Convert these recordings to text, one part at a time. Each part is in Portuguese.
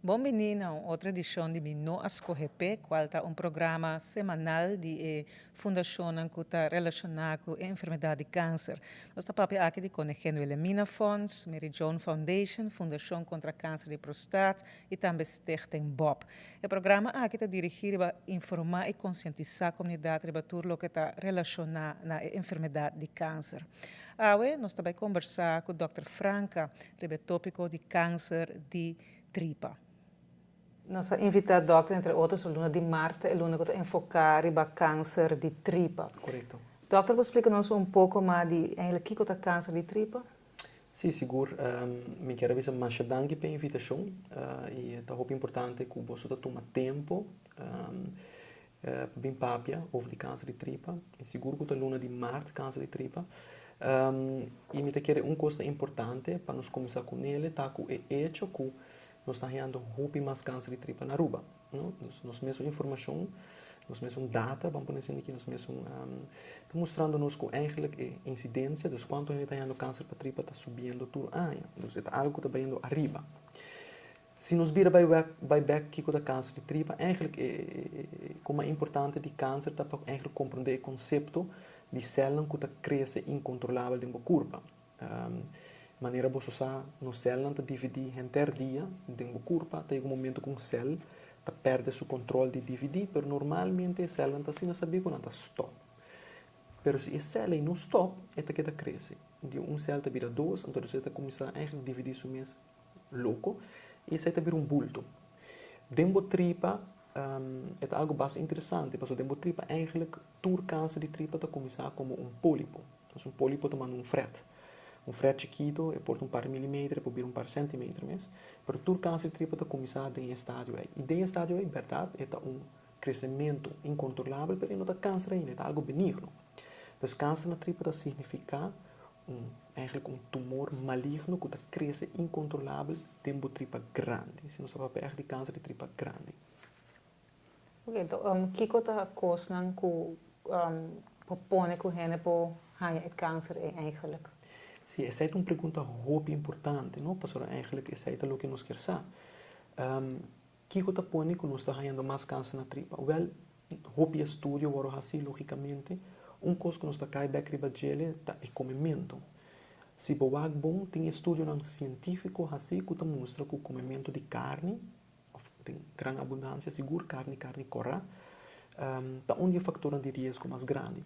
Bom-vindo a outra edição de Mino Ascorrepe, qual é um programa semanal de fundação que está relacionado com a enfermidade de câncer. Nós estamos aqui de conhecendo a Mina Funds, Mary John Foundation, Fundação contra Câncer de Prostate e também Stichting Bob. O programa aqui está dirigido para informar e conscientizar a comunidade sobre tudo o que está relacionado com a enfermidade de câncer. Hoje nós estamos conversar com o Dr. Franca sobre o tópico de câncer de tripa. Nossa invitada, doctor, entre outros, Luna de Marta, é Luna que está enfocada no câncer de tripa. Correto. Doctor, você explica-nos pouco mais de o que é câncer de tripa? Sim, seguro. Me quero dizer mais danke pela invitação e é muito importante que você tome tempo para bem papia over câncer de tripa. E seguro que a Luna de Marta câncer de tripa. E me quero coisa importante para nós começar com ele, tá com o hecho que nós estamos tendo muito mais câncer de tripa na Aruba. Nós mesmos informação, nós mesmos data, vamos por assim aqui, nós mesmos está mostrando-nos que a incidência de quanto a gente está tendo câncer de tripa está subindo todo ano. Então, é algo que está indo arriba. Se nós vira vai back que o câncer de tripa, como é importante de câncer, está para compreender o conceito de célula que cresce incontrolável dentro da curva. Maneira você usar no célula para dividir inteiro dia dentro da curva, até um momento que a célula perde seu controle de dividir, mas normalmente a célula está assim, não sabe quando está stop. Mas se a célula não stop, ela que cresce. De célula vira duas, então você começa a dividir isso mesmo louco, e isso vira bulto. Dentro da tripa, é algo bastante interessante, porque dentro da tripa, todo câncer de tripa começa como pólipo. Então, pólipo está um frete. Frete chiquito, porta par milímetros, pode vir par centímetros, mas todo câncer de tripa começa em estádio aí. E em estádio aí, verdade, é crescimento incontrolável, mas não é câncer ainda, é algo benigno. Então, câncer na tripa significa um tumor maligno que cresce incontrolável dentro da tripa grande. Se não sabe perto de câncer de tripa grande. Ok, então, o que está causando que propõe que o gene para câncer é eigenlijk? Sim, essa é uma pergunta muito importante, não? Porque eigenlijk essa é o que nós queremos saber. O que está pondo que nós está tendo mais câncer na tripa? Well, houve estudo, agora assim, logicamente, coisa que nós está caindo back riba gele é comimento. Se boag bom, tem estudo científico assim que mostra que o comimento de carne, tem grande abundância, seguro carne corra, está onde é o fator de risco mais grande.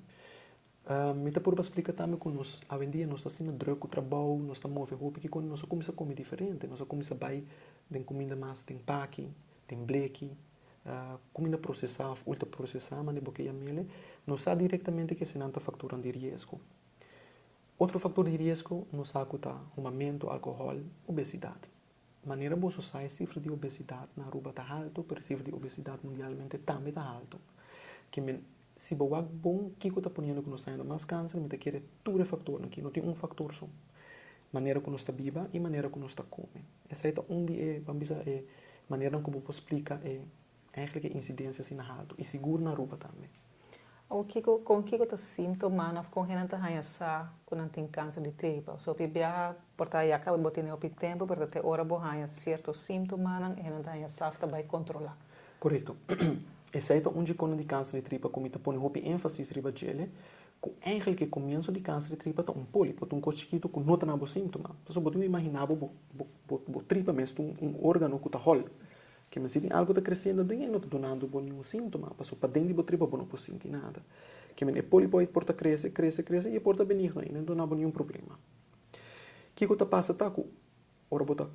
Me está por explicar também que nós, hoje em dia, nós estamos sendo droga, trabalho, nós estamos movendo roupa, que nós começamos a comer diferente, nós começamos a bair de comida mais, tem paqui, tem bleque, comida processada, ultra processada, mas de boqueia mele, nós sabemos diretamente que esse não é fator de risco. Outro fator de risco, nós sabemos que é o aumento, álcool, obesidade. Maneira boa usar a cifra de obesidade na Aruba está alto, mas a cifra de obesidade mundialmente também está alto. Se boa bom, que está ponendo que nós estamos tendo mais câncer, mas quer todos os fatores, aqui não tem fator só. Maneira que nós está viva e maneira que nós está come. Essa é onde vamos dizer, maneira como eu explico a incidência assim na alto e seguro na Aruba também. Com que está sintoma com quem está hanhasa quando tem câncer de tripa? So bibia porta ya acaba botando o tempo para ter hora bo hanha certo sintoma não e não está hanhasa vai controlar. Correto. Esse é onde quando de câncer de tripa como está pondo roupa ênfase riba gele, com que começo de câncer de tripa tá pólipo, um coisa chiquito que não tem nada sintoma. Então você imaginar bo tripa mesmo órgão que está hol. Que mas se tem algo está crescendo dentro, não está dando nenhum sintoma, passou para dentro da tripa não pode sentir nada. Que mas é pólipo aí porta cresce e a porta benigno aí, não dá nenhum problema. Que está passa tá com ora bota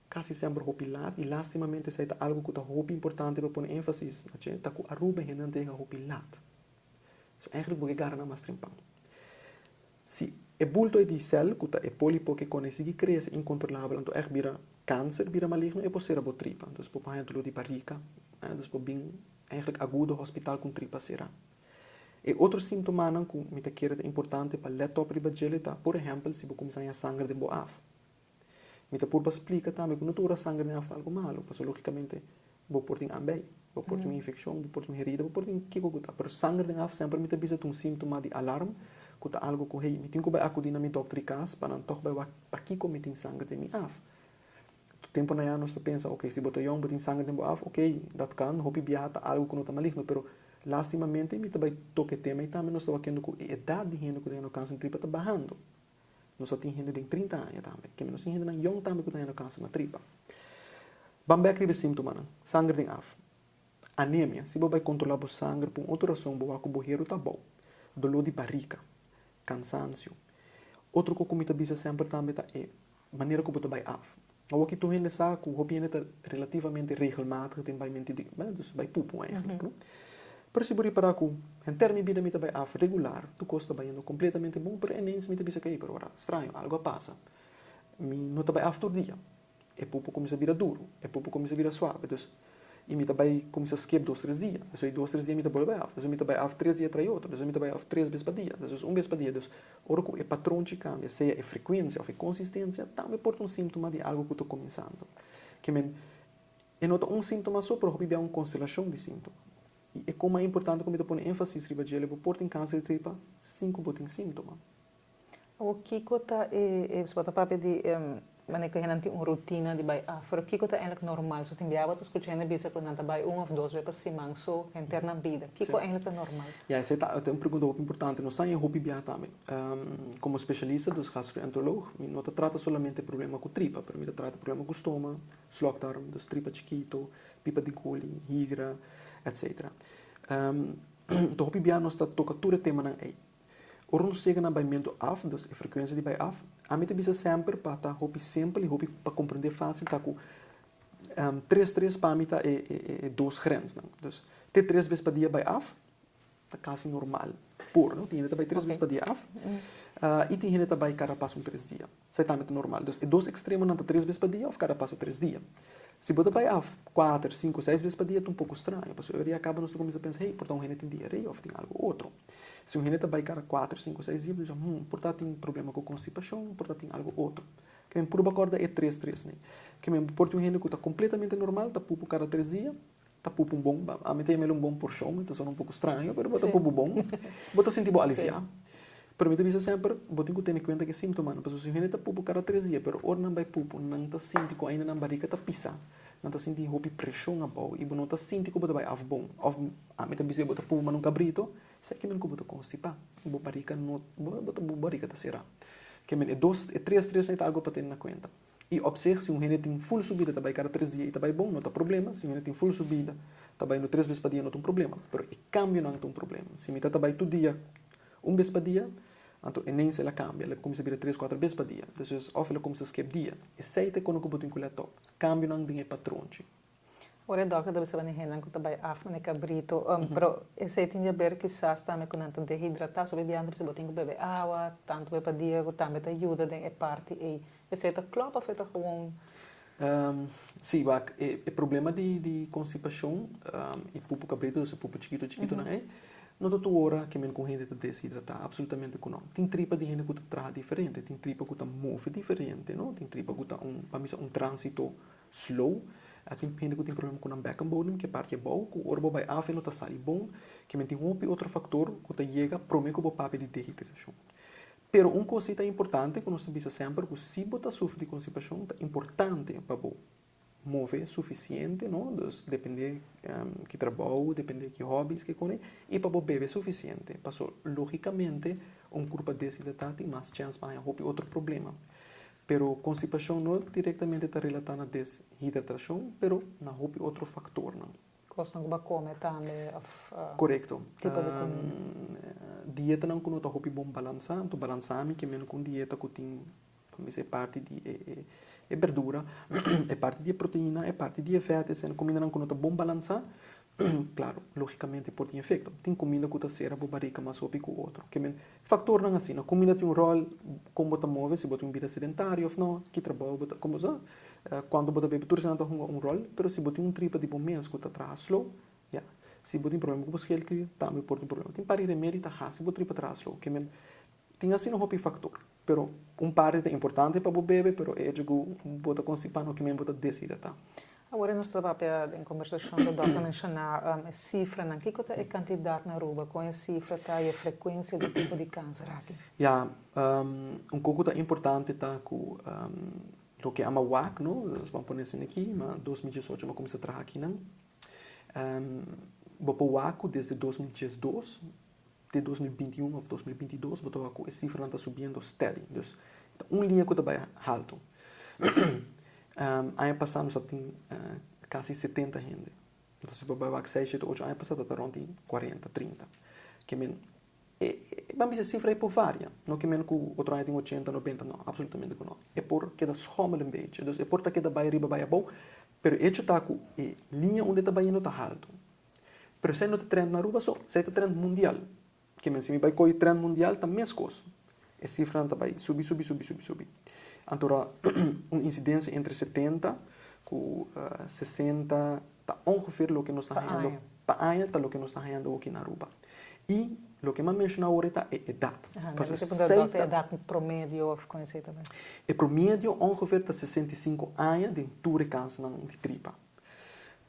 quase sempre hopilat e lastimamente isso é algo que é muito importante para pôr ênfase, tá com a Aruba e não tem hopilat. So eigenlijk moet je garna mais trimpão. Se é bulto de célula que é pólipo que consegue crescer incontrolável, então vira câncer, vira maligno e pode ser a tripa. Então pode parar de barriga, então pode vir eigenlijk agudo hospital com tripa será. E outro sintoma que me quer é importante para levar para a gelita, por exemplo, se você começar a sangue de boaf. Me por explica também que não toda sangue de boaf é algo malo, porque logicamente vou pôr em ambei, vou pôr em infecção, vou pôr em herida, vou pôr em que coisa. Mas sangue de boaf sempre me avisa um sintoma de alarme, que é algo que hey, me tenho que acudir na minha doutora para não tocar para que como tem sangue de boaf. tempo na ano nós pensa, ok, se botar jong, botar sangue tempo af, ok, dat kan, hopi biata algo que não está maligno, pero lastimamente me também toque tema e também nós estamos vendo que a idade de gente que tem no câncer na tripa está bajando. Nós só tem gente de 30 anos também, que nós tem gente na jong também que tem no câncer na tripa. Bambek ribe sintoma, sangue tem af. Anemia, se você vai controlar o sangue por outra razão, você vai correr tá bom. Dolor de barriga, cansaço. Outro que comita bisa sempre também é maneira que você vai af. O que tu ainda sabe que o hobby é relativamente regelmatig, tem vai mentir, dus vai pupo eigenlijk. Mas se você reparar que em termos de vida vai af regular, tu costa vai indo completamente bom, mas ineens me bisa cair, pero estranho, algo passa. Mi não vai af todo dia. É pupo começa a virar duro, é pupo começa a virar suave, dus e me também começa a skip 2-3 dias. Então, 2-3 dias me também vai af. Então, me também af 3 dias trai outro. Então, me também af 3 vezes por dia. Então, vez por dia. Então, ora que o patrão te cambia, seja a frequência ou a consistência, também pode um síntoma de algo que estou começando. Que é nota síntoma só, para houve uma constelação de sintomas. E é como é importante, como eu estou pondo ênfase riba de ele, por ter câncer de tripa, 5 botem síntoma. O que está se bota papel de mas que gente tem uma rotina de vai afro que é eigenlijk normal so tem biava tu escutando bisa que não vai of 2 vezes por semana so interna vida que é eigenlijk normal essa é uma pergunta muito importante nós estamos em hobby biava também como especialista dos gastroenterólogos não trata somente problema com tripa para mim trata problema com estômago slokdarm dos tripa chiquito pipa de coli higra etc então hobby biava nós toca tudo tema na Ora nós chega na baimento af, dus a frequência de bai af, a mim bisa sempre para tá hopi simples, hopi para compreender fácil, tá com 3 para mim tá é 2 grãos, não. Dus ter 3 vezes para dia bai af, tá quase normal. Por, não? Tem gente também 3 vezes para dia af, e tem gente também cada passo 3 dias. Isso é também normal. Dus é 2 extremos não tá 3 vezes para dia, ou cada passo 3 dias. Se você vai a 4, 5, 6 vezes por dia, é um pouco estranho. Porque aí acaba nós começamos a pensar, hey, portanto, um gente tem diarreia ou tem algo outro. Se um gente vai cada 4, 5, 6 dias, diz, portanto, tem problema com constipação, portanto, tem algo outro. Que por uma corda é 3, né? Que portanto, um gente que está completamente normal, está pupo cada 3 dias, está pupo bom, a mim tem um bom porção, então é um pouco estranho, mas está pupo bom, você sentir bom aliviar. Para mim, eu sempre vou ter que ter em conta que é síntoma, porque se a gente está pupo cada 3 dias, mas ora não vai pupo, não está sentindo ainda na barriga está pisa, não está sentindo roupa pressão a bom, e não está sentindo que vai af bom, a mim também se eu botar pupo mas não cabrito, se é que eu vou constipar, a barriga não, a barriga está será, que é 3 é algo para ter na conta. E observe se um gente tem full subida, também cada 3 dias, está bom, não tem problema, se um gente tem full subida, também no 3 vezes por dia não tem problema, mas o câmbio não tem problema, se me está também todo dia, vez por dia, então, nem se ela cambia, ela começa a vir 3, 4 vezes por dia. Então, ou ela começa a skip dia. E seita quando eu boto em colher top. Cambio não tem patrão. Ora, doctor, deve ser uma renda que também afne cabrito, pero esse tem a ver que quizás também com tanto dehidratar, sobre biandro se botem com beber água, tanto beber dia, também te ajuda de parte e esse tá klopt of é gewoon sim, o problema de constipação e pupo cabrito, esse pupo chiquito não é? Não é toda hora que com gente está deshidratada, absolutamente não. Tem tripa de gente que está diferente, tem tripa que está move diferente, não? Tem tripa que está um trânsito slow, tem gente que tem problema com o beckenbodem, que parte é bom, que o orbo vai af e não está saindo bom, que tem outro fator que está chega prometo que o papel de deshidratação. Pero uma coisa importante que nós temos sempre, que se você sofre de constipação, é importante para você mover suficiente, não? Dus depende que trabalho, depende que hobbies que tem, e para beber suficiente. Passou logicamente corpo desidratado tem mais chance para ter outro problema. Pero constipação não diretamente está relacionada à desidratação, pero na outro fator, não? Costa que come também. Correto. Tipo de comida. Dieta não conota hopi bom balançar, então balançar que menos com dieta que tem é parte de é verdura, é parte de proteína, é parte de feto, se a comida não conota bom balançar, claro, logicamente pode ter efeito. Tem comida que está sera para barriga mais sopi que o outro. Que factor não assim, a comida tem rol como você move, se você tem vida sedentária ou não, que trabalho, como ça, quando você bebe tudo, não tem rol, mas se você tem tripa de bom mês que está atrás slow, se você tem problema com você, também pode ter problema. Tem parte de mérito, se você tripa atrás slow, que tem assim um factor. Pero parte é importante para o bebê, pero é que bota constipado que mesmo bota deshidratar. Agora nós trabalhamos em conversação do doutor mencionar a cifra, não? Que é a quantidade na rua, com a cifra tá e a frequência do tipo de câncer aqui? Pouco importante tá que lo que ama WAC, ¿no? Los vamos a poner assim aqui, mas 2018 eu comecei a trabalhar aqui, não? Vou para o WAC desde 2012, de 2021 ou 2022, vou estar com a cifra está subindo steady. Então, linha que vai alto. Ano passado só tem quase 70 gente. Então, se você vai 6, 7, 8, ano passado está rondando 40, 30. Que vamos dizer, a cifra é por várias. Não que menos que o outro ano tem 80, 90, não. Absolutamente não. É por que da soma um beetje. Então, é por que da vai riba, vai a bom. Pero é está com a linha onde está indo está alto. Pero se não está trend na rua, só se está trend mundial. Que se me vai com o trend mundial, está mesmo coisa. A cifra está vai subir. Então, uma incidência entre 70 com 60, está ungefähr o que nós está ganhando. Para ano, está o que nós está ganhando aqui na rua. E o que eu menciono agora é a idade. Você perguntou a idade promédio ou conhecer também? O promédio ungefähr está 65 anos de tudo câncer de tripa.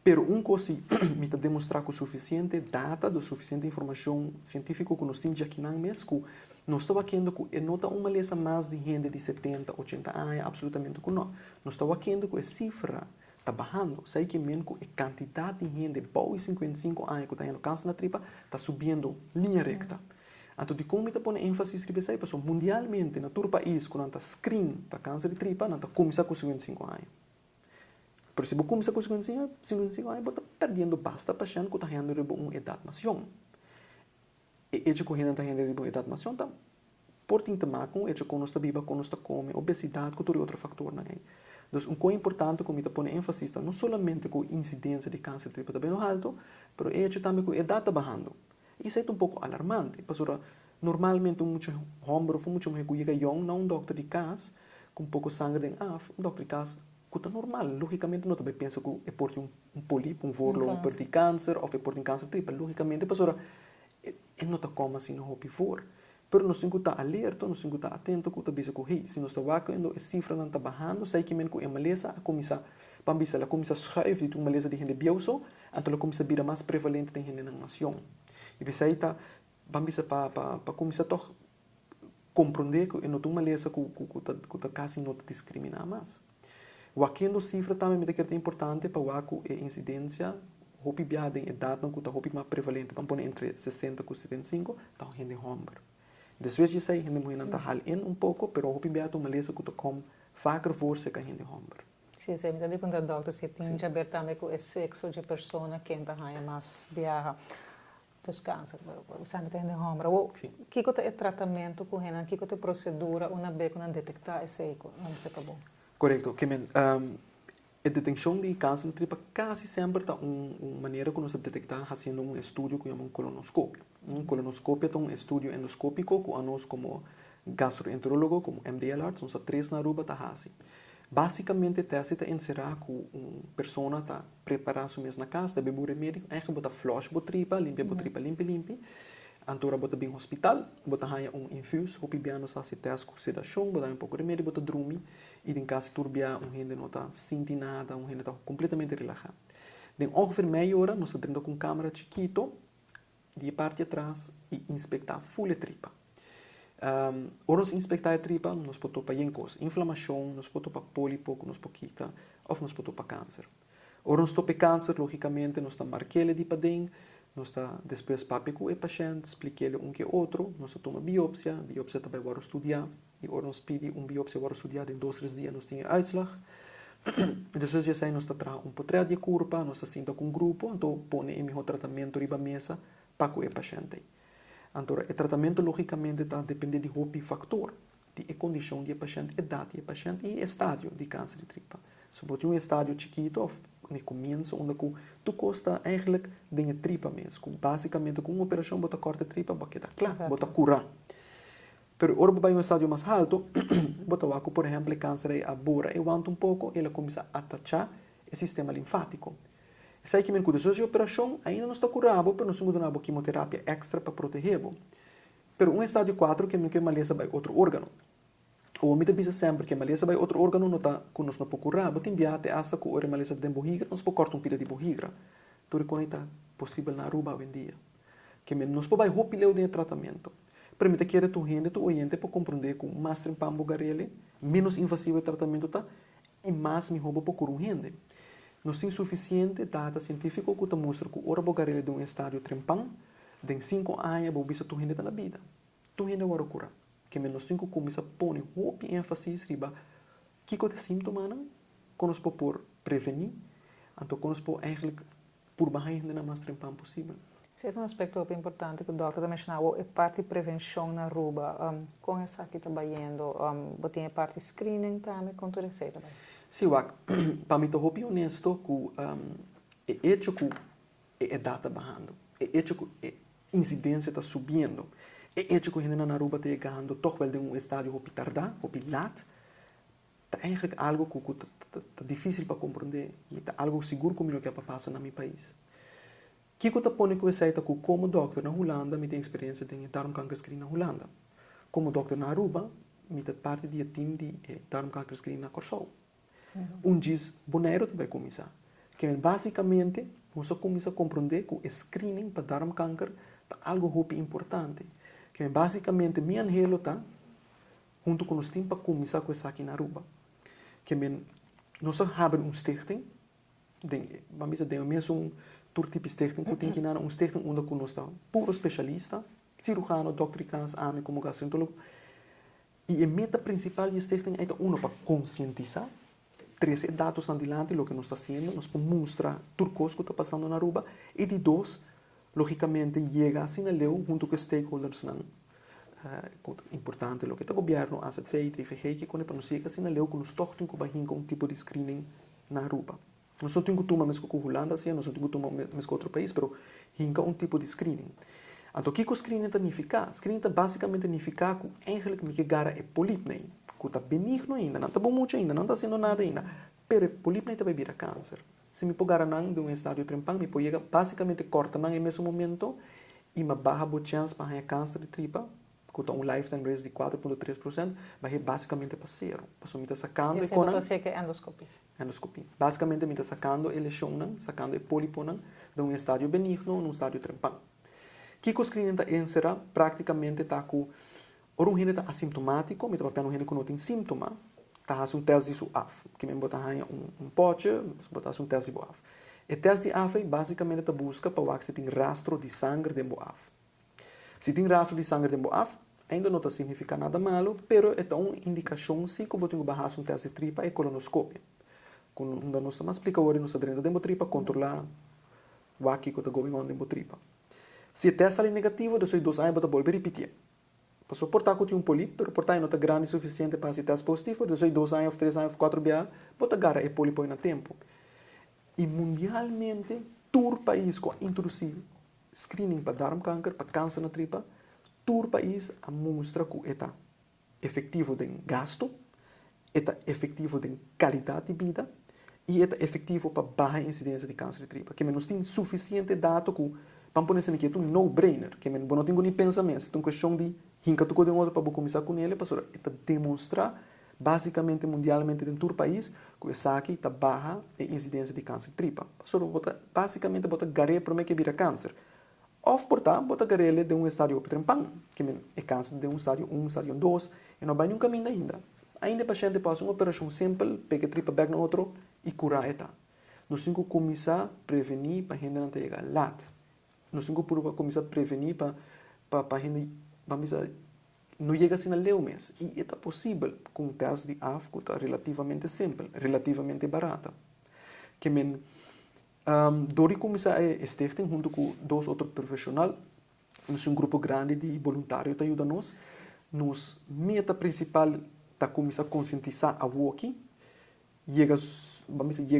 Pero coisa me está demonstrar com suficiente data, suficiente informação científica que nós temos aqui na mês, que nós estamos vendo que nota uma lesa mais de gente de 70, 80 anos, absolutamente que não. Nós estamos vendo que a cifra está bajando. Sei que mesmo que a quantidade de gente de 55 anos que está tendo câncer na tripa está subindo linha recta. Então, de como está pondo ênfase nisso aí, pessoal, mundialmente, na todo país, quando está screen para câncer de tripa, não está começando com 55 anos. Por isso, se você começa com 55 anos, você está perdendo basta paciente que está tendo uma idade mais jovem. E esse que está tendo uma idade mais jovem, está por tomar com esse que nós está viva, que nós está come, obesidade, que todo outro fator. Então, coisa importante que está pondo ênfase não somente com a incidência de câncer de tripa está bem alto, mas esse também com a idade está bajando. Isso é pouco alarmante, porque normalmente muitos homens, muitos mulheres que chegam não doctor de casa, com pouco sangue dentro doctor de casa, que está normal. Logicamente, não também pensa que é por pólipo, vorlo, por de câncer, ou é por de câncer de tripa. Logicamente, não está como assim, não é por. Mas nós temos que estar alerta, nós temos que estar atento, que está que se nós estamos vendo, a cifra não está bajando, sei que mesmo que a maleza começa a schuiven de uma maleza de gente bioso, então ela começa a virar mais prevalente de gente na nação. E você está, vamos para começar a compreender que não tem uma maleza que está quase não discrimina mais. O aqui no cifra também é importante para o a incidência, hopi biada em idade não está hopi mais prevalente, vamos pôr entre 60 e 75, está gente homem. Después de sair, gente mulher não está hal pouco, pero hopi biada uma maleza que está com vaker força que a gente homem. Sim, sempre depende do doutor, se tem já abertamente com o sexo de pessoa que está mais viaja. Dos câncer, você não tem homem. O que é tratamento com ele? Que é procedura uma vez que não detectar esse eco? Não se acabou. Correto. A detecção de câncer de tripa quase sempre está uma maneira que nós detectamos fazendo um estudo que chamamos colonoscópio. Colonoscópio é um estudo endoscópico que nós como gastroenterólogo, como MD-Alert, são 3 na ruba, está assim. Basicamente, o teste está encerrar com uma pessoa está preparando sua mesa na casa, está bebendo remédio, aí bota flush para tripa, limpa para tripa, limpa. Então, bota bem no hospital, bota infus, o pibiano está se teste com sedação, bota pouco remédio, bota dormir, e em caso turbia, gente não está sentindo nada, gente está completamente relaxado. Em ungefähr meia hora, nós estamos com câmera chiquito, de parte de trás, e inspectar full tripa. Nós inspectar a tripa, nós podemos para inflamação, nós podemos para pólipo, nós podemos ou nós podemos para câncer. Nós para câncer, logicamente, nós estamos marcando de padem, nós estamos depois para o paciente, explicar um que outro, nós tomamos biópsia também vamos estudar, e nós pedimos biópsia vamos estudar em 2-3 dias, nós temos uitslag. Depois já sai, nós estamos portrait de curva, nós estamos com um grupo, então põe o tratamento riba mesa para o paciente. Então, o tratamento, logicamente, depende de outro fator, de condição do paciente, idade do paciente e estádio de câncer de tripa. Se você tem um estádio chiquito, no começo, onde tu custa eigenlijk de tripa mesmo. Basicamente, com uma operação, você corta a tripa, você queda claro, você curar. Mas, ora, vai um estádio mais alto, você vai, por exemplo, câncer é abora, e aguenta pouco, ele começa a atacar o sistema linfático. Sai que depois de operação ainda não está curado, mas nós temos uma quimioterapia extra para proteger-lo. Mas estádio 4 que é uma lesão vai outro órgão. O homem pensa sempre que a maleza vai outro órgão não está com nós não pode curar, mas tem viate hasta que a maleza de barriga, nós pode cortar pila de barriga. Tudo que está possível na Aruba hoje em dia. Que nós podemos vai roubar o tratamento. Permite que tu gente, tu oriente para compreender que mais tempo bugarele, menos invasivo o tratamento está, e mais me rouba por um rende. Não tem suficiente data científica que mostra que o orbogarele de um estádio trempão, de 5 anos, vou ver tu rende na vida. Tu rende agora cura. Que menos tem que começar a pôr muito ênfase riba. Que é sintoma não? Quando nós por prevenir, então quando nós por eigenlijk por barrar ainda mais trempão possível. Esse é um aspecto importante que o doutor mencionou, é parte de prevenção na Aruba. Com essa aqui trabalhando, tem a parte de screening também, com tudo isso também. Sim, para mim, estou bem honesto que é hecho que a data bajando, é hecho que a incidência está subindo, é hecho que a gente na Aruba está chegando, toch wel de um estádio hopi tardar, hopi laat, é eigenlijk algo que está difícil para compreender e é algo seguro como o que passa no meu país. Que eu põe com essa que como doctor na Holanda, me tem experiência de darmkanker screen na Holanda. Como doctor na Aruba, me tem parte do time de darmkanker screen na Corsol. Diz boneiro também começar. Que basicamente, nós começamos a compreender que o screening para darmkanker é algo muito importante. Que basicamente, minha anhelo está, junto com os times para começar com essa aqui na Aruba. Que nós temos stichting, vamos dizer, mesmo tipo stichting, que tem que ir stichting onde nós estamos puro especialista, cirurgião, doutoricans, ame como gastroenterólogo. E a meta principal da stichting é para conscientizar, trazer dados adiante do que nós estamos fazendo, nós podemos mostrar tudo o que está passando na Aruba, e de dois, logicamente, chega assim a leu junto com os stakeholders importante o que o governo faz feito e fez que quando para nós chega assim a leu que nós temos que um tipo de screening na Aruba. Nós não temos que tomar mesmo com a Holanda, nós não temos que tomar mesmo com outro país, mas hinca um tipo de screening. Então, o que o screening significa? Screening basicamente significa que eigenlijk me gara é polipnei, que está benigno ainda, não está bom muito ainda, não está sendo nada ainda, mas polipnei também vira câncer. Se me pegar não de um estádio trempão, me pode basicamente corta não em mesmo momento e me barra a chance para ter câncer de tripa, que está um lifetime risk de 4,3%, vai basicamente para zero. Passou me está sacando e quando você que endoscopia. Endoscopia. Basicamente me está sacando a lesão, sacando a pólipo de um estádio benigno num estádio trempão. Que o screening será praticamente está com o está assintomático, me está papel que não tem síntoma, está fazendo um teste de AF, que me botar um pote, botar um teste de AF. O teste de AF basicamente está busca para ver se tem rastro de sangue de AF. Se tem rastro de sangue de AF, ainda não significa nada malo, mas é uma indicação se que eu tenho que um teste de tripa e colonoscópia. Quando nós estamos explicando hoje, nós estamos dentro da tripa, controlar o que está going on dentro da tripa. Se o teste é negativo, depois 2 anos, eu vou repetir. Para suportar que eu tenho um pólipo, mas portar não está grande o suficiente para ser teste positivo, depois 2 anos, 3 anos, 4 anos, vou agarrar o pólipo na tempo. E mundialmente, todo país que introduzir screening para darmkanker, para câncer na tripa, todo país mostra que é efetivo em gasto, é efetivo em qualidade de vida e é efetivo para baixa incidência de câncer de tripa. Que nós temos suficiente dados que vamos pôr aqui é um no-brainer, que não tenho nem pensamento, é uma questão de hinca tu de outro para começar com ele, para demonstrar basicamente mundialmente em todo o país que essa aqui está baixa a incidência de câncer de tripa. Basicamente bota garé para que vira câncer. Ou portar bota garé de um estádio trempão, que é câncer de um estádio 1, estádio 2, e não vai um caminho ainda. Ainda o paciente passa uma operação simples, pega a tripa back no outro e curar ela. Nós temos que começar a prevenir para a gente não chegar lá. Nós temos que começar a prevenir para a gente não chegar assim a leu mesmo. E é possível com um teste de AF que está relativamente simples, relativamente barata. Que Dori começar a stichting junto com 2 outros profissionais, nós um grupo grande de voluntários que ajuda nós. Nossa meta principal está começar a conscientizar a walking. Chega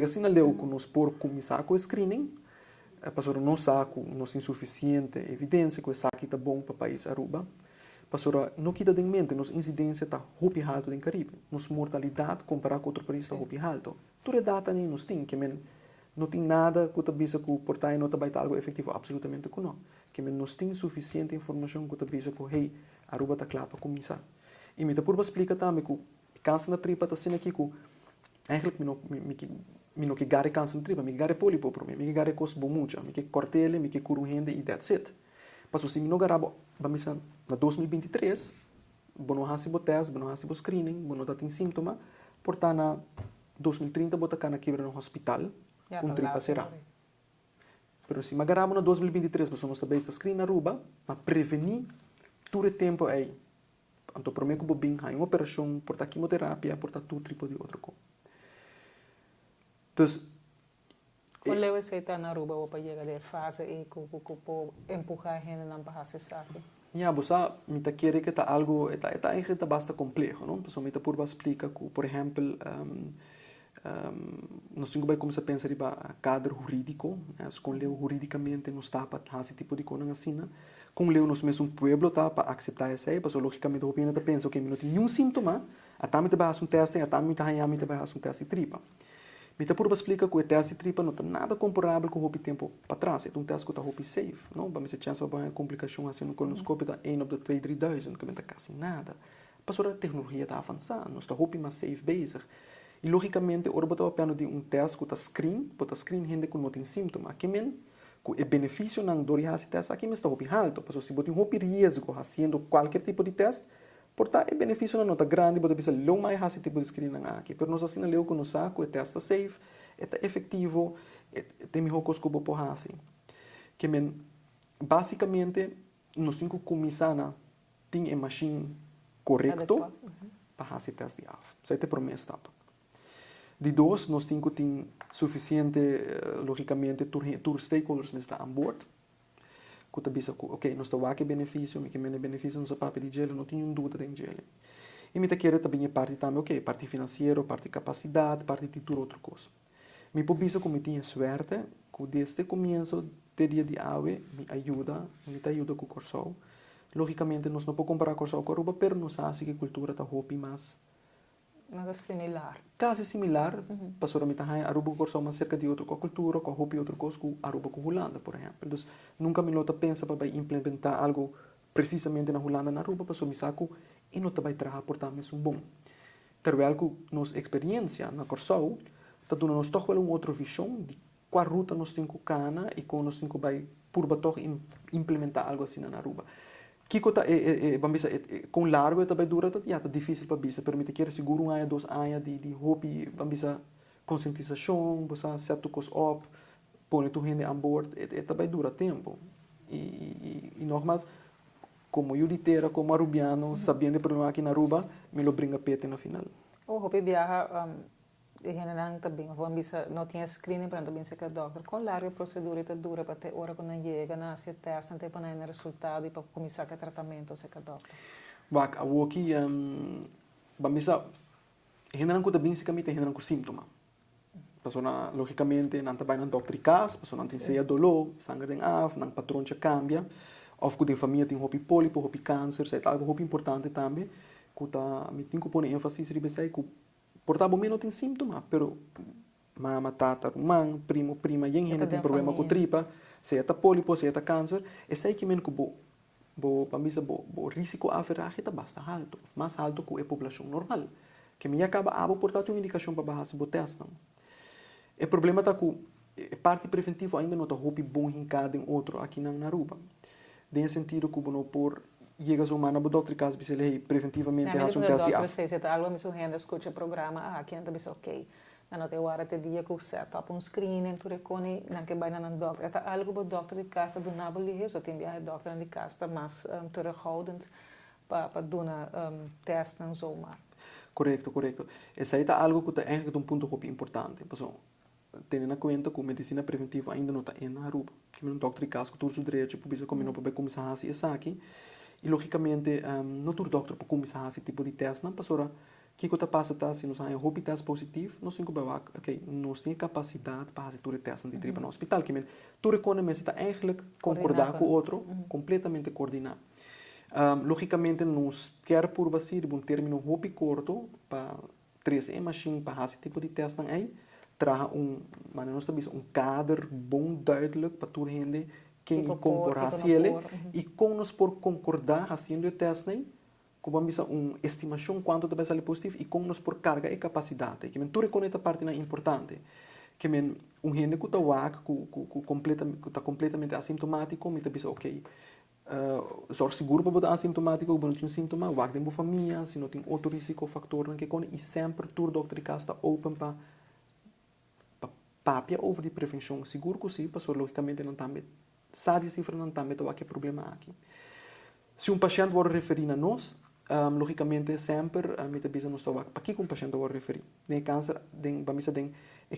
assim a leu que nós por começar com o screening, para não saco, nós insuficiente evidência que isso aqui está bom para o país Aruba. Para não quita de mente, nossa incidência está muito alta no Caribe. Nossa mortalidade comparada com outro país está muito alta. Toda data nem nos tem, que não tem nada que avisa que o portal não está algo efetivo, absolutamente que não. Que nós temos suficiente informação que avisa que hey, Aruba está claro para começar. E me por explica também que o câncer na tripa está sendo aqui que eigenlijk não que gare câncer na tripa, me gare pólipo para mim, me gare coisa bom muito, me que cortele, me que cura um rende e that's it. Mas se me não garabo, vamos na 2023, não há sido teste, não há sido screening, não tem síntoma, portanto 2030 bota cá na quebra no hospital, com tripa será. Sorry. Pero se magaramo na 2023, nós estamos também screen na Aruba, para prevenir todo o tempo aí. Então, para mim, que bobin, há uma operação, porta quimioterapia, porta tudo tipo de outra coisa. Então, quando eu aceito na Aruba, vou para chegar a fase e que empurrar a gente não para se sabe. Você me está querendo que está algo, está ainda bastante complexo, não? Então, me está por explicar que, por exemplo, nós temos que começar a pensar em cadro jurídico, com lei juridicamente não está para esse tipo de coisa assim, com lei nós mesmos um pueblo está para aceitar isso aí, porque logicamente o opinião está pensando que não tem nenhum sintoma, a também vai fazer um teste, a também vai fazer um teste de tripa. Me está por explicar que o teste de tripa não tem nada comparável com o tempo para trás, é um teste que está safe, não? Vamos ter chance para uma complicação assim no colonoscópio está 1 of the 2-3,000, que não está quase nada. Mas a tecnologia está avançando, nós estamos mais safe bezig. E logicamente, ora bota apenas de um teste que está screen gente que não tem sintoma, que men que o benefício não dori esse teste aqui mas está hopi alto, porque se botar um risco fazendo qualquer tipo de teste, porta o benefício não está grande, pode ser low mais esse tipo de screen aqui, mas nós assim leu que nós saco o teste safe, é efetivo, tem melhor coisa que vou assim. Que men basicamente nós temos que começar a ter a machine correto para fazer teste de AF. Isso é a primeira etapa. De dois, nós temos que ter suficiente, logicamente, todos os stakeholders estão on board. Que está bisa, ok, nós estamos aqui benefício, que menos benefício, nós papel de gelo, não tenho dúvida em gelo. E me quer também a parte também, ok, parte financeira, parte capacidade, parte de tudo outra coisa. Me pode bisa como tinha sorte, que desde o começo do dia de hoje, me ajuda com o Corsol. Logicamente, nós não podemos comparar Corsol com a Aruba, mas nós sabemos que a cultura está mais nada similar. Quase similar, pastor me tahay Aruba corso mais cerca de outra cultura, com hopi outra coisa com Aruba com Holanda, por exemplo. Então, nunca me lota pensa para implementar algo precisamente na Holanda na Aruba, pastor me saco e não vai trabalhar por também um bom. Terwijl que nossa experiência na Corsol está dando nos toch wel outra visão de qual ruta nós temos que cana e como nós temos que vai por batok implementar algo assim na Aruba. Kiko ta com largo também dura tá difícil para bisa permite que seguro um ano 2 anos de hobby bambisa conscientização você certo cos op põe tu gente on board também dura tempo e normal como eu ditera como arubiano sabendo o problema aqui na Aruba me lo brinca pete no final o hobby viaja de general também vamos bisa não tinha screening para também ser que doctor com larga procedura está dura para ter hora quando chega na se testa não tem para nenhum resultado e para começar o tratamento ser que doctor Bak, aqui vamos bisa general que também se camita general com sintoma persona logicamente não trabalha na doctor cas persona não tem seja dolor sangue tem af não patrão já cambia of que tem família tem hobby pólipo hobby câncer é algo hobby importante também que tá me tem que pôr ênfase ribe sai que portava menos tem sintoma, pero mama, tata, irmão, primo, prima, gente tem problema com tripa, se é pólipo, se é câncer, é aí que menos que o risco a ferrar está bastante alto, mais alto que a população normal, que me acaba a portar uma indicação para baixar o teste não. O problema está que a parte preventiva ainda não está roupa bom em cada outro aqui na Aruba. Tem sentido que não por Llegas humana, o doutor caso se ele preventivamente faz um teste af. Se está algo me surpreende, escuta o programa, aqui anda bisa ok. Na te hora te dia que o set up um screening, tu recone, não que vai na doutor. Eta algo o doutor de casa do naboli, só tem via doutor de casa, mas terughoudend para dona teste não zomar. Correto. Essa é algo que é um ponto muito importante. Tendo em conta que a medicina preventiva ainda não está na Aruba. Que um doutor de casa, que todos os direitos, por isso como não pode começar a fazer isso aqui. E logicamente, não todo doutor pode começar a esse tipo de teste, não, pastora. Que está passando se nós temos um teste positivo, nós temos que nós temos capacidade para fazer todo o teste de tripa no hospital. Que todo economia está eigenlijk concordar com o outro, completamente coordenado. Logicamente, nós queremos por você um término muito curto para 3 machine para esse tipo de teste aí, traga um cadro bom, duidelijk para toda gente quem concorda a ele e com nós por concordar fazendo o teste com uma estimação quanto deve ser positivo e com nós por carga e capacidade que tudo com esta parte é importante que gente que está completamente assintomático me está ok zorg seguro para botar assintomático, quando tem sintoma, wag de família, se não tem outro risicofactor, que con e sempre tur dokter está open para papia over die prevenção seguro que sim, porque logicamente não está sabe cifra não está met que problema aqui. Se paciente vai referir a nós, logicamente sempre me te bisa nos para que paciente vai referir. Nem câncer, vamos tem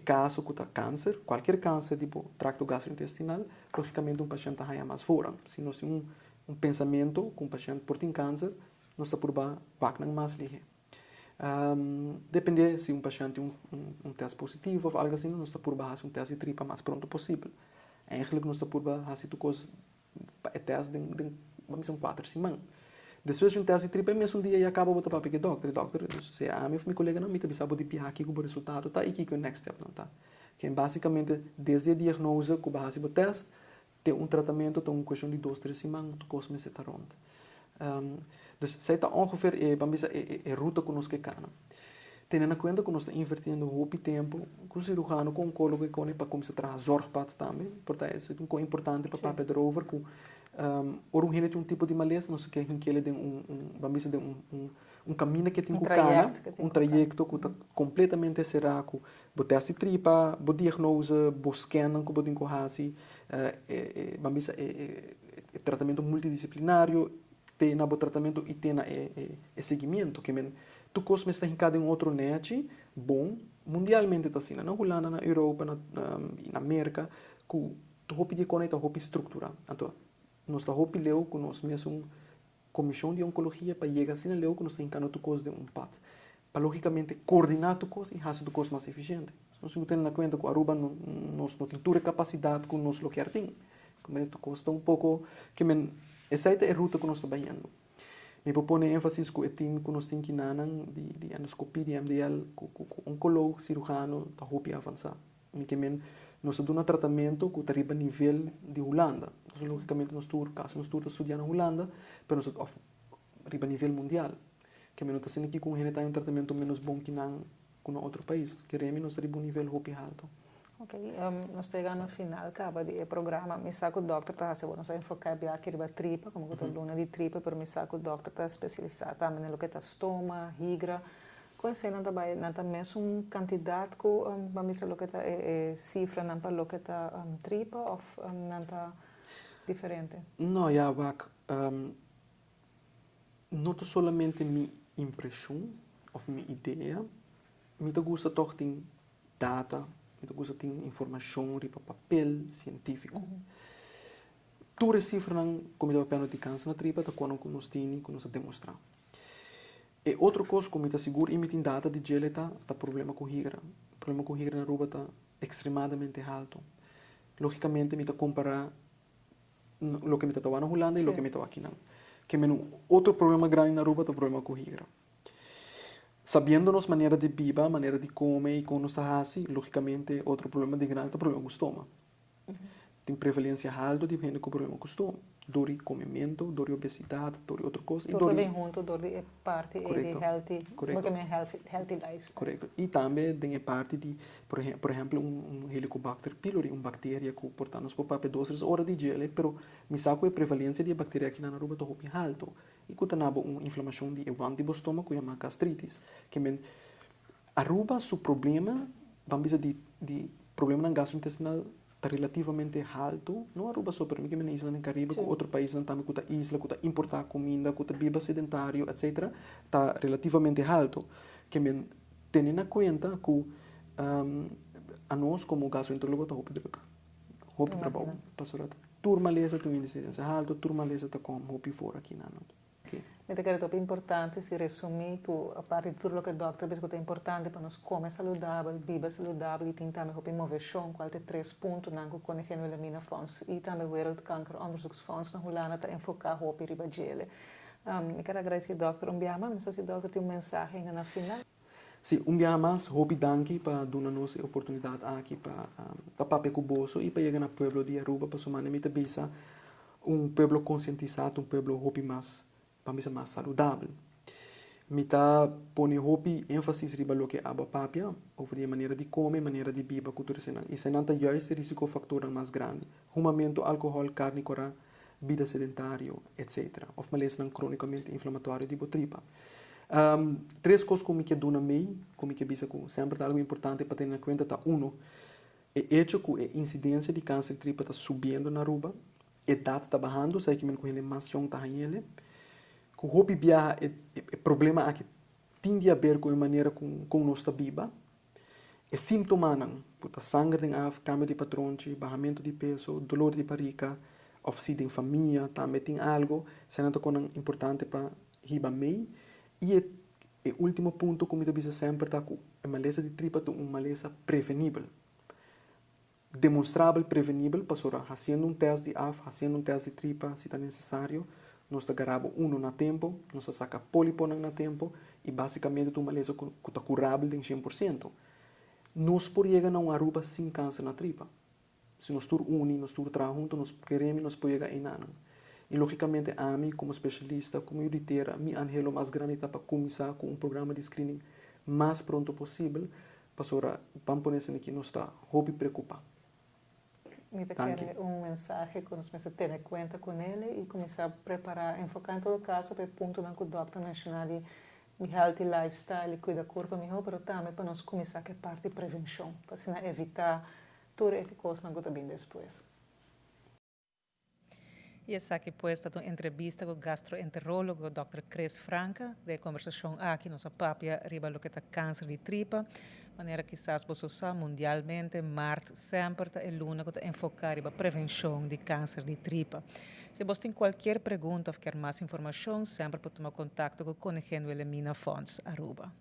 caso que câncer, qualquer câncer tipo tracto gastrointestinal, logicamente paciente vai mais fora. Se nós tem pensamento que paciente por tem câncer, nós está por baixo mais ligeiro. Depende se paciente tem teste positivo ou algo assim, nós está por baixo teste de tripa mais pronto possível. Eigenlijk nós está por baixo tu coisa teste vamos dizer 4 semanas. Depois de teste de tripa, mesmo dia e acaba botar para pegar doctor, se meu colega não me está sabendo de piar aqui com o resultado tá e que o next step não tá. Que é basicamente desde a diagnose com base no teste, tem tratamento, tem uma questão de 2-3 semanas, tu costa me está rond. Dus zij está ongeveer a ruta que nós que cana. Tendo em conta que nós estamos invertindo muito tempo com o cirurgião, com o oncólogo e para começar a trazer zorg para também, portanto isso é muito importante para papel erover que origina um tipo de maleza, nós que ele tem um caminho que tem com cana, trajecto que está completamente cerrado, botar a tripa, boa diagnose, boa scan que botar em corrasi, vamos tratamento multidisciplinário, tem na tratamento e tem na seguimento que tu cosme está hincado em outro net bom mundialmente está assim na Holanda, na Europa, na América que tu hopi de conecta hopi estrutura então nós está hopi leu com nós mesmo comissão de oncologia para chegar assim leu que nós está hincado tu coisa de pat para logicamente coordenar tu coisa e fazer tu coisa mais eficiente nós não temos na conta que a Aruba nós não tem toda capacidade que nós lo quer tem como tu costa pouco que essa é a ruta que nós estamos indo. Me propõe ênfase com o time que nós temos que de endoscopia, de MDL, com oncólogo, cirurgião, da roupa avançar. E que nós damos um tratamento que está a nível de Holanda. Então, logicamente, nós estamos estudando na Holanda, mas nós estamos a nível mundial. Que nós estamos aqui com um tratamento menos bom que em outro país. Queremos nós estamos a nível roupa alto. Ok, nós chegamos no final, acaba de programa, me saco o doctor está se nós enfocar bem aqui de tripa, como que luna de tripa, pero me saco o doctor está especializado também no que está estômago, higra, conhece não também não também mesmo quantidade que vamos dizer o que está cifra não para o que está tripa ou não está diferente? Não, já vak, não somente minha impressão ou minha ideia, me gusta toch tem data então, você tem informação para papel científico. Tu recifra como eu papel de câncer na tripa, tá quando nós temos, que nós demonstrar. E outra coisa, como eu seguro, tem data de gel tá problema com higra. O problema com higra na Aruba tá extremadamente alto. Logicamente, me tá comparar o que me tá na Holanda e o que me tá aqui não. Que outro problema grande na Aruba tá problema com higra. Sabendo-nos maneira de viver, maneira de comer e como nos assim, logicamente, outro problema de grande é o problema com o estômago. Tem prevalência alta de gente com problema com o estômago. Dor de comimento, dor de obesidade, dor de outra coisa. Tudo bem junto, dor de parte de healthy life. Correto. E também tem a parte de, por exemplo, Helicobacter pylori, uma bactéria que, portanto, nos papel 2 horas de gel, pero me saco a prevalência de bactéria aqui na Aruba está bem alto. E que tem uma inflamação de do estômago, que chama gastritis. Que Aruba, seu problema, vamos dizer, de problema na gastrointestinal está relativamente alto, não Aruba só, para mim que na isla no Caribe, com outro país também que está isla, que está importar comida, que está vida sedentário, etc., está relativamente alto. Que tendo em conta que a nós como gastroenterólogo está roupa trabalho, pastorata. Turma lesa tem incidência alta, turma lesa está com roupa fora aqui na okay. Eu creio que é importante se resumir a parte de tudo o que o doutor diz que é importante para nós comer saudável, viver saudável e tem também a inovação, qual é 3 pontos na Conegênio Elimina Fonds e também o World Cancer Onderzoeksfonds na Holanda está enfocar roupa e ribagele. Eu quero agradecer ao doutor Umbiama, não sei se o doutor tem mensagem ainda na final. Sim, Umbiama, roupa danke para dar-nos a oportunidade aqui para papel com o bolso e para chegar no pueblo de Aruba para somar na minha bisa pueblo conscientizado, pueblo roupa mais saudável. Me está pondo ênfase riba lo que aba papia, over a maneira de comer, maneira de beber, cultura senang. E senang ta juist risicofactor mais grande. Rumamento, álcool, carne, cora, vida sedentário, etc. Ou maleza cronicamente inflamatório de tripa. Três coisas como que dona mei, como que bisa com sempre algo importante para ter em conta tá é hecho que a incidência de câncer de tripa está subindo na Aruba, a idade está bajando, sei que me conhece mais jovem tá ele, que o hobby viaja é problema aqui tem a ver com a maneira com nós está viva, é sintoma não, puta sangue em af, câmbio de patrão, barramento de peso, dolor de barriga, ou se tem família, também tem algo, sendo que é importante para riba mei. E o último ponto, como eu disse sempre, é que a maleza de tripa é uma maleza prevenível. Demonstrável, prevenível, para fazendo um teste de af, fazendo um teste de tripa, se está necessário, nós agarramos na tempo, nós saca pólipo na tempo, e basicamente é uma maleza que está curável em 100%. Nós podemos chegar a uma Aruba sem câncer na tripa. Se nós estamos nós trabalhamos juntos, nós queremos, nós podemos chegar em nada. E, logicamente, a mim, como especialista, como editera, me anhelo mais grande para começar com um programa de screening mais pronto possível, para vamos pôr isso aqui, nós está hobby preocupado. Me quer mensagem que nós precisamos ter em conta com ele e começar a preparar, enfocar em todo caso para o ponto que o doutor mencionou de healthy lifestyle, cuidar do corpo melhor, mas também para nós começar a parte de prevenção, para evitar tudo o que coisa não está bem depois. E essa aqui pues está uma entrevista com o gastroenterólogo Dr. Chris Franca, de conversação aqui nossa papia riba lo que está câncer de tripa, maneira que quizás você usar mundialmente, março sempre é luna que está enfocar riba prevenção de câncer de tripa. Se você tem qualquer pergunta ou quer mais informação, sempre pode tomar contato com o Conegênio Elimina Fonds Aruba.